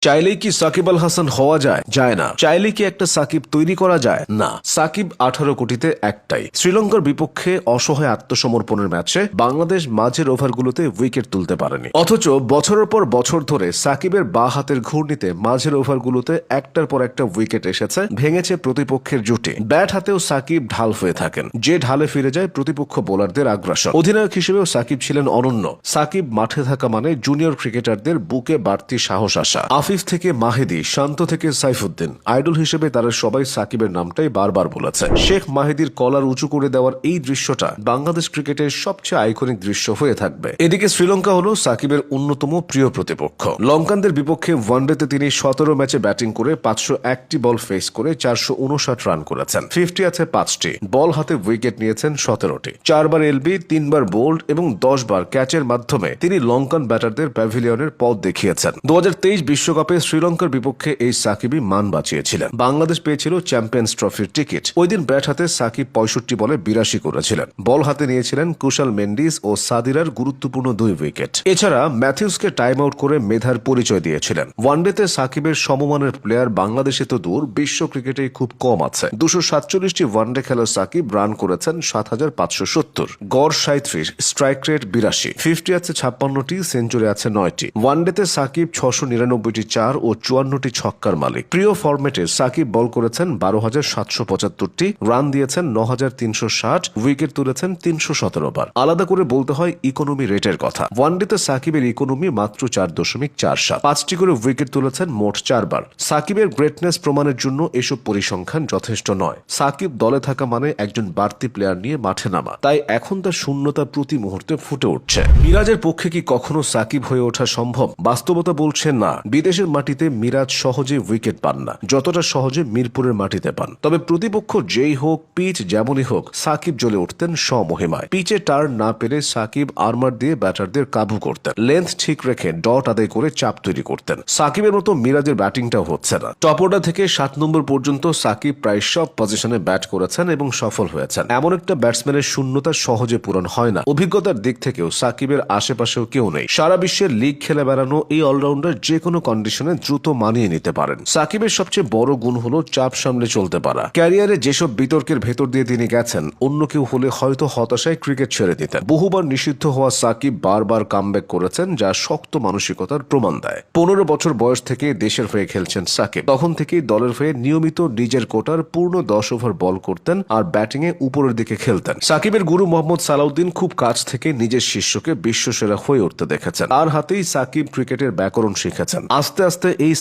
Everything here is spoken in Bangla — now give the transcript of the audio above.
চাইলেই কি সাকিব আল হাসান হওয়া যায়? যায় না। চাইলেই কি একটা সাকিব তৈরি করা যায়? না। সাকিব 18 কোটিতে একটাই। শ্রীলঙ্কার বিপক্ষে অসহায় আত্মসমর্পণের ম্যাচে বাংলাদেশ মাঝের ওভারগুলোতে উইকেট তুলতে পারেনি, অথচ বছরের পর বছর ধরে সাকিবের বা হাতের ঘূর্ণিতে মাঝের ওভারগুলোতে একটার পর একটা উইকেট এসেছে, ভেঙেছে প্রতিপক্ষের জুটি। ব্যাট হাতেও সাকিব ঢাল হয়ে থাকেন, যে ঢালে ফিরে যায় প্রতিপক্ষ বোলারদের আগ্রাসন। অধিনায়ক হিসেবেও সাকিব ছিলেন অনন্য। সাকিব মাঠে থাকা মানে জুনিয়র ক্রিকেটারদের বুকে বাড়তি সাহস আসা। আফিফ থেকে মাহেদি, শান্ত থেকে সাইফুদ্দিন, আইডল হিসেবে তারা সবাই সাকিবের নামটাই বারবার বলেছে। শেখ মাহেদির কলার উঁচু করে দেওয়ার এই দৃশ্যটা বাংলাদেশ ক্রিকেটের সবচেয়ে আইকনিক দৃশ্য হয়ে থাকবে। এদিকে শ্রীলঙ্কা হলো সাকিবের অন্যতম প্রিয় প্রতিপক্ষ। লঙ্কানদের বিপক্ষে ওয়ানডেতে তিনি 17 ম্যাচে ব্যাটিং করে 501টি বল ফেস করে 459 রান করেছেন। 50 আছে 5টি। বল হাতে উইকেট নিয়েছেন 17টি। 4বার এলবি, 3বার বোল্ড এবং 10 বার ক্যাচের মাধ্যমে তিনি লঙ্কান ব্যাটারদের প্যাভিলিয়নের পথ দেখিয়েছেন। 2023 বিশ্বকাপে শ্রীলঙ্কার বিপক্ষে এই সাকিবই মান বাঁচিয়েছিলেন। বাংলাদেশ পেয়েছিল চ্যাম্পিয়ন্স ট্রফির টিকিট। ওই দিন ব্যাট হাতে সাকিব 65 বলে 82 করেছিলেন। বল হাতে নিয়েছিলেন কুশাল মেন্ডিস ও সাদিরার গুরুত্বপূর্ণ 2 উইকেট। এছাড়া ম্যাথিউসকে টাইম আউট করে মেধার পরিচয় দিয়েছিলেন। ওয়ানডেতে সাকিবের সমমানের প্লেয়ার বাংলাদেশে তো দূর, বিশ্ব ক্রিকেটে খুব কম আছে। 247টি ওয়ানডে খেলা সাকিব রান করেছেন 7570, গড় 37, স্ট্রাইক রেট 82, 50 আছে 56টি, সেঞ্চুরি আছে 9টি। ওয়ানডেতে সাকিব 699টি 4 ও 54টি ছক্কার মালিক। প্রিয় ফরম্যাটে সাকিব বল করেছেন 12,775টি, রান দিয়েছেন 9,360, উইকেট তুলেছেন 317 বার। আলাদা করে বলতে হয় ইকোনমি রেটের কথা। ওয়ানডেতে সাকিবের ইকোনমি মাত্র 4.47। 5টি করে উইকেট তুলেছেন মোট 4 বার। সাকিবের গ্রেটনেস প্রমাণের জন্য এসব পরিসংখ্যান যথেষ্ট নয়। সাকিব দলে থাকা মানে একজন বাড়তি প্লেয়ার নিয়ে মাঠে নামা, তাই এখন তার শূন্যতা প্রতি মুহূর্তে ফুটে উঠছে। মিরাজের পক্ষে কি কখনো সাকিব হয়ে ওঠা সম্ভব? বাস্তবতা বলছে না। বিদেশের মাটিতে মিরাজ সহজে উইকেট পান না, যতটা সহজে মিরপুরের মাটিতে পান। তবে প্রতিপক্ষ যেই হোক, পিচ যেমনই হোক, সাকিব জ্বলে উঠতেন স্বমহিমায়। পিচে টার্ন না পেরে সাকিব আর্মার দিয়ে ব্যাটারদের কাবু করতেন। লেন্থ ঠিক রেখে ডট আদায় করে চাপ তৈরি করতেন। সাকিবের মতো মিরাজের ব্যাটিংটাও হচ্ছে না। টপ অর্ডার থেকে 7 নম্বর পর্যন্ত সাকিব প্রায় সব পজিশনে ব্যাট করেছেন এবং সফল হয়েছেন। এমন একটা ব্যাটসম্যানের শূন্যতা সহজে পূরণ হয় না। অভিজ্ঞতার দিক থেকেও সাকিবের আশেপাশেও কেউ নেই। সারা বিশ্বের লিগ খেলে বেড়ানো এই অলরাউন্ডার যে কোনো কন্ডিশনে দ্রুত মানিয়ে নিতে পারেন। সাকিবের সবচেয়ে বড় গুণ হলো চাপ সামলে চলতে পারা। ক্যারিয়ারে যেসব বিতর্কের ভেতর দিয়ে তিনি গেছেন, অন্য কেউ হলে হয়তো হতাশায় ক্রিকেট ছেড়ে দিতেন। বহুবার নিষিদ্ধ হওয়া সাকিব বারবার কামব্যাক করেছেন, যা শক্ত মানসিকতার প্রমাণ দেয়। 15 বছর বয়স থেকে দেশের হয়ে খেলছেন সাকিব। তখন থেকেই দলের হয়ে নিয়মিত নিজের কোটার পূর্ণ 10 ওভার বল করতেন আর ব্যাটিংয়ে উপরের দিকে খেলতেন। সাকিবের গুরু মোহাম্মদ সালাউদ্দিন খুব কাছ থেকে নিজের শিষ্যকে বিশ্বসেরা হয়ে উঠতে দেখেছেন। আর হাতেই সাকিব ক্রিকেটের ব্যাকরণ শিখেছেন। আস্তে আস্তে এই